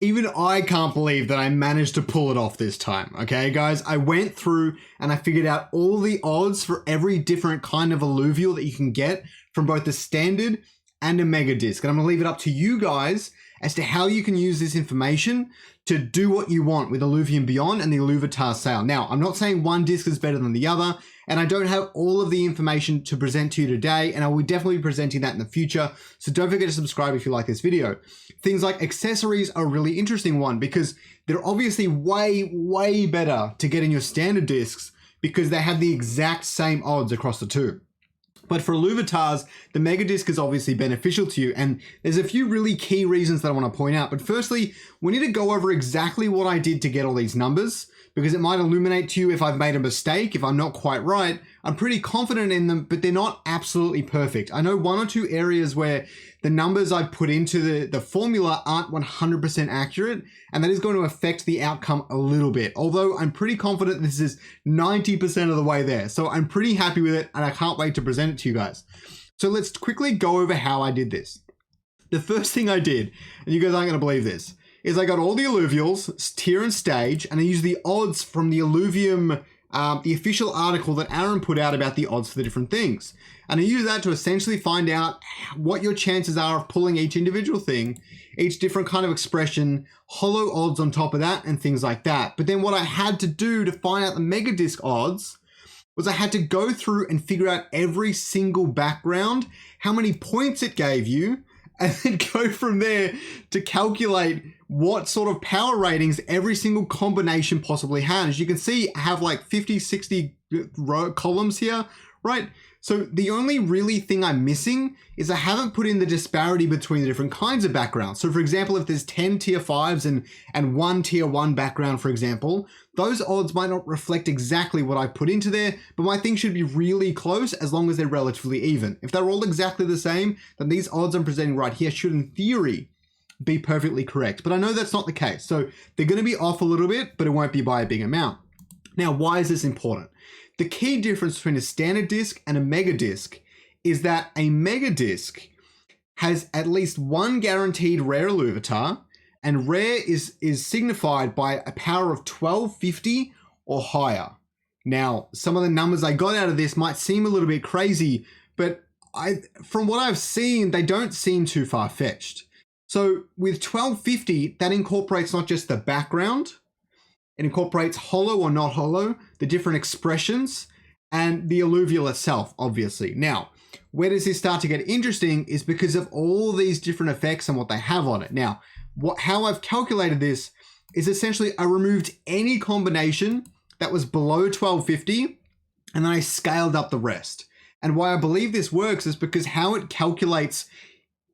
Even I can't believe that I managed to pull it off this time, okay guys? I went through and I figured out all the odds for every different kind of Illuvial that you can get from both the standard and a mega disc. And I'm gonna leave it up to you guys as to how you can use this information to do what you want with Illuvium Beyond and the Illuvitars sale. Now, I'm not saying one disc is better than the other, and I don't have all of the information to present to you today, and I will definitely be presenting that in the future. So don't forget to subscribe if you like this video. Things like accessories are a really interesting one because they're obviously way better to get in your standard discs because they have the exact same odds across the two. But for Illuvitars, the mega disc is obviously beneficial to you, and there's a few really key reasons that I want to point out. But firstly, we need to go over exactly what I did to get all these numbers, because it might illuminate to you if I've made a mistake, if I'm not quite right. I'm pretty confident in them, but they're not absolutely perfect. I know one or two areas where the numbers I've put into the formula aren't 100% accurate, and that is going to affect the outcome a little bit. Although I'm pretty confident this is 90% of the way there. So I'm pretty happy with it, and I can't wait to present it to you guys. So let's quickly go over how I did this. The first thing I did, and you guys aren't going to believe this, is I got all the Illuvials, tier and stage, and I used the odds from the Illuvium, the official article that Aaron put out about the odds for the different things. And I use that to essentially find out what your chances are of pulling each individual thing, each different kind of expression, hollow odds on top of that, and things like that. But then what I had to do to find out the mega disc odds was I had to go through and figure out every single background, how many points it gave you, and then go from there to calculate what sort of power ratings every single combination possibly had. As you can see, I have like 50, 60 columns here, right? So the only really thing I'm missing is I haven't put in the disparity between the different kinds of backgrounds. So for example, if there's 10 tier 5s and one tier 1 background, for example, those odds might not reflect exactly what I put into there, but my thing should be really close as long as they're relatively even. If they're all exactly the same, then these odds I'm presenting right here should in theory be perfectly correct. But I know that's not the case. So they're going to be off a little bit, but it won't be by a big amount. Now, why is this important? The key difference between a standard disc and a mega disc is that a mega disc has at least one guaranteed rare Illuvitar, and rare is signified by a power of 1250 or higher. Now, some of the numbers I got out of this might seem a little bit crazy, but from what I've seen, they don't seem too far-fetched. So with 1250, that incorporates not just the background, it incorporates hollow or not hollow, the different expressions, and the Illuvial itself, obviously. Now, where does this start to get interesting is because of all these different effects and what they have on it. Now, how I've calculated this is essentially I removed any combination that was below 1250, and then I scaled up the rest. And why I believe this works is because how it calculates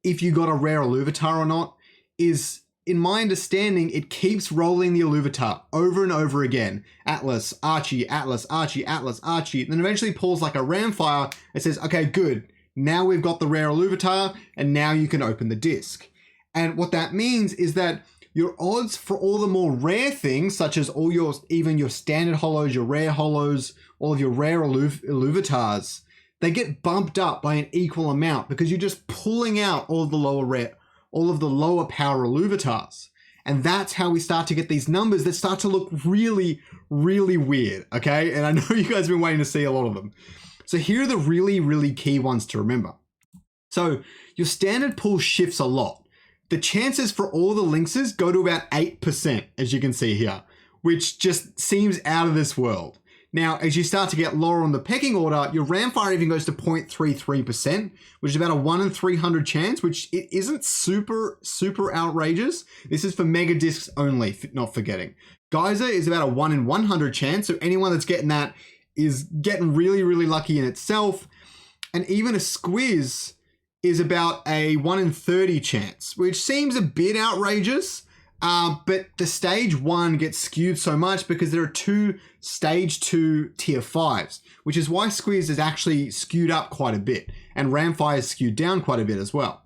if you got a rare Illuvitar or not is, in my understanding, it keeps rolling the Illuvitar over and over again. Atlas, Archie, Atlas, Archie, Atlas, Archie. And then eventually pulls like a ramfire. It says, okay, good. Now we've got the rare Illuvitar, and now you can open the disc. And what that means is that your odds for all the more rare things, such as even your standard hollows, your rare hollows, all of your rare Illuvitars, they get bumped up by an equal amount because you're just pulling out all of the lower power Illuvitars. And that's how we start to get these numbers that start to look really, really weird, okay? And I know you guys have been waiting to see a lot of them. So here are the really, really key ones to remember. So your standard pool shifts a lot. The chances for all the lynxes go to about 8%, as you can see here, which just seems out of this world. Now, as you start to get lower on the pecking order, your ramfire even goes to 0.33%, which is about a 1 in 300 chance, which it isn't super, super outrageous. This is for mega discs only, not forgetting. Geyser is about a 1 in 100 chance, so anyone that's getting that is getting really, really lucky in itself. And even a squiz is about a 1 in 30 chance, which seems a bit outrageous. But the stage 1 gets skewed so much because there are 2 stage 2 tier 5s, which is why squiz is actually skewed up quite a bit, and ramfire is skewed down quite a bit as well.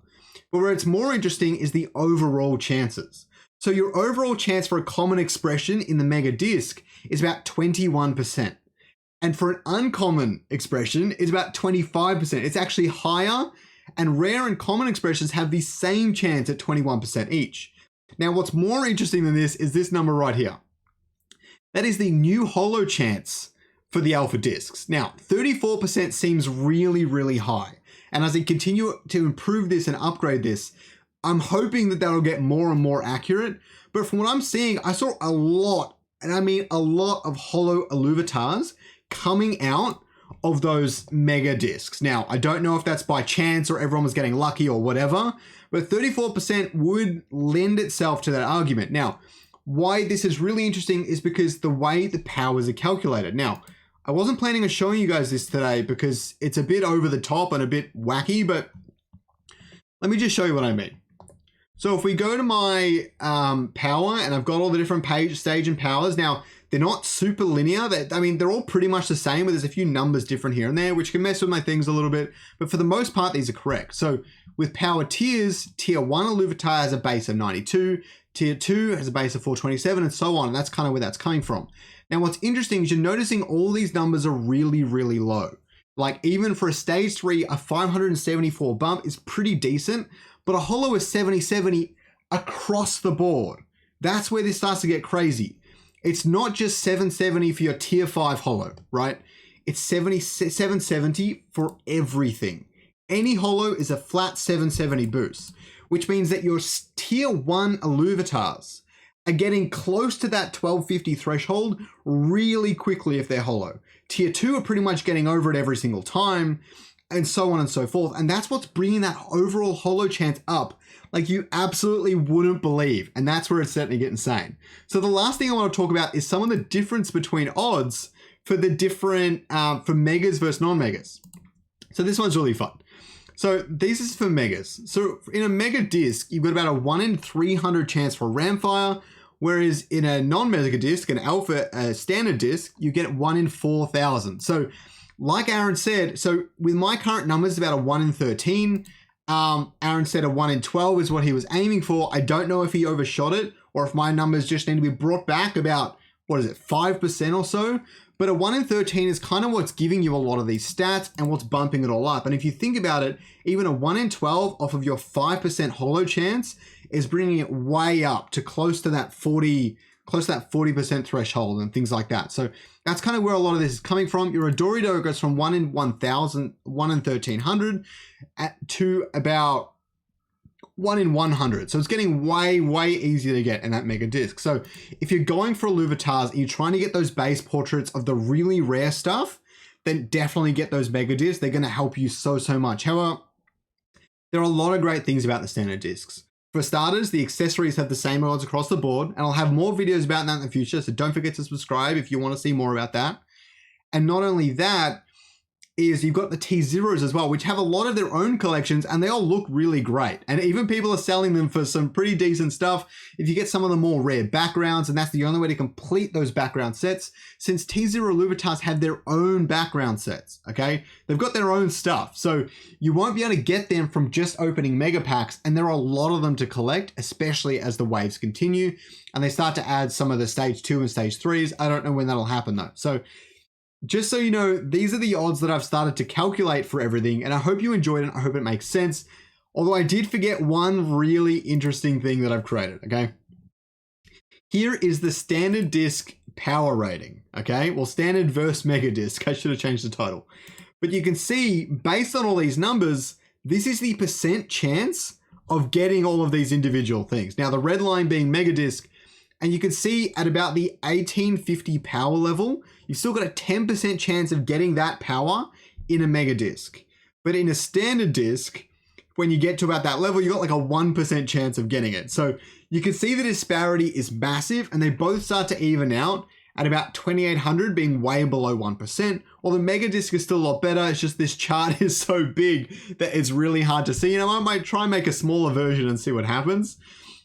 But where it's more interesting is the overall chances. So your overall chance for a common expression in the mega disc is about 21%. And for an uncommon expression, it's about 25%. It's actually higher, and rare and common expressions have the same chance at 21% each. Now, what's more interesting than this is this number right here. That is the new holo chance for the alpha discs. Now, 34% seems really, really high. And as they continue to improve this and upgrade this, I'm hoping that that'll get more and more accurate. But from what I'm seeing, I saw a lot, and I mean a lot of holo Illuvitars coming out of those mega discs. Now, I don't know if that's by chance or everyone was getting lucky or whatever, but 34% would lend itself to that argument. Now, why this is really interesting is because the way the powers are calculated. Now, I wasn't planning on showing you guys this today because it's a bit over the top and a bit wacky, but let me just show you what I mean. So if we go to my power, and I've got all the different stage and powers. Now, they're not super linear. They're all pretty much the same, but there's a few numbers different here and there, which can mess with my things a little bit. But for the most part, these are correct. So with power tiers, tier 1 Illuvitar has a base of 92, tier 2 has a base of 427, and so on. And that's kind of where that's coming from. Now, what's interesting is you're noticing all these numbers are really, really low. Like even for a stage 3, a 574 bump is pretty decent, but a holo is 70-70 across the board. That's where this starts to get crazy. It's not just 770 for your tier 5 holo, right? It's 770 for everything. Any holo is a flat 770 boost, which means that your tier 1 Illuvitars are getting close to that 1250 threshold really quickly if they're holo. Tier 2 are pretty much getting over it every single time, and so on and so forth. And that's what's bringing that overall holo chance up like you absolutely wouldn't believe. And that's where it's starting to get insane. So the last thing I want to talk about is some of the difference between odds for the different, for megas versus non-megas. So this one's really fun. So this is for megas. So in a mega disc, you've got about a 1 in 300 chance for Ramfire, whereas in a non-mega disc, an alpha standard disc, you get 1 in 4,000. So like Aaron said, so with my current numbers, about a 1 in 13. Aaron said a 1 in 12 is what he was aiming for. I don't know if he overshot it or if my numbers just need to be brought back about, 5% or so. But a 1 in 13 is kind of what's giving you a lot of these stats and what's bumping it all up. And if you think about it, even a 1 in 12 off of your 5% holo chance is bringing it way up to close to that 40% threshold and things like that. So that's kind of where a lot of this is coming from. Your Adorido goes from 1 in 1,000, 1 in 1,300 to about 1 in 100. So it's getting way, way easier to get in that mega disc. So if you're going for Illuvitars and you're trying to get those base portraits of the really rare stuff, then definitely get those mega discs. They're going to help you so much. However, there are a lot of great things about the standard discs. For starters, the accessories have the same odds across the board, and I'll have more videos about that in the future, so don't forget to subscribe if you want to see more about that. And not only that, is you've got the T0s as well, which have a lot of their own collections, and they all look really great. And even people are selling them for some pretty decent stuff if you get some of the more rare backgrounds, and that's the only way to complete those background sets, since T0 Illuvitars have their own background sets, okay? They've got their own stuff, so you won't be able to get them from just opening mega packs, and there are a lot of them to collect, especially as the waves continue, and they start to add some of the stage 2 and stage 3s. I don't know when that'll happen though. So just so you know, these are the odds that I've started to calculate for everything, and I hope you enjoyed it. I hope it makes sense. Although I did forget one really interesting thing that I've created, okay? Here is the standard disc power rating, okay? Well, standard versus mega disc. I should have changed the title. But you can see, based on all these numbers, this is the percent chance of getting all of these individual things. Now, the red line being mega disc, and you can see at about the 1850 power level, you've still got a 10% chance of getting that power in a mega disc. But in a standard disc, when you get to about that level, you've got like a 1% chance of getting it. So you can see the disparity is massive, and they both start to even out at about 2800 being way below 1%. While the mega disc is still a lot better, it's just this chart is so big that it's really hard to see. And I might try and make a smaller version and see what happens.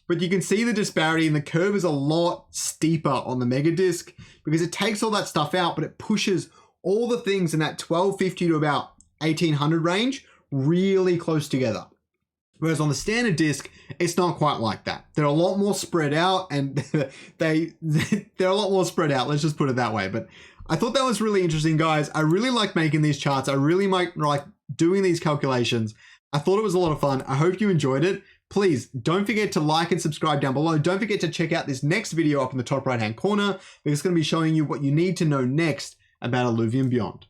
But you can see the disparity, and the curve is a lot steeper on the mega disc because it takes all that stuff out, but it pushes all the things in that 1250 to about 1800 range really close together. Whereas on the standard disc, it's not quite like that. They're a lot more spread out, and they're a lot more spread out. Let's just put it that way. But I thought that was really interesting, guys. I really like making these charts. I really like doing these calculations. I thought it was a lot of fun. I hope you enjoyed it. please don't forget to like and subscribe down below. Don't forget to check out this next video up in the top right hand corner, because it's going to be showing you what you need to know next about Illuvium Beyond.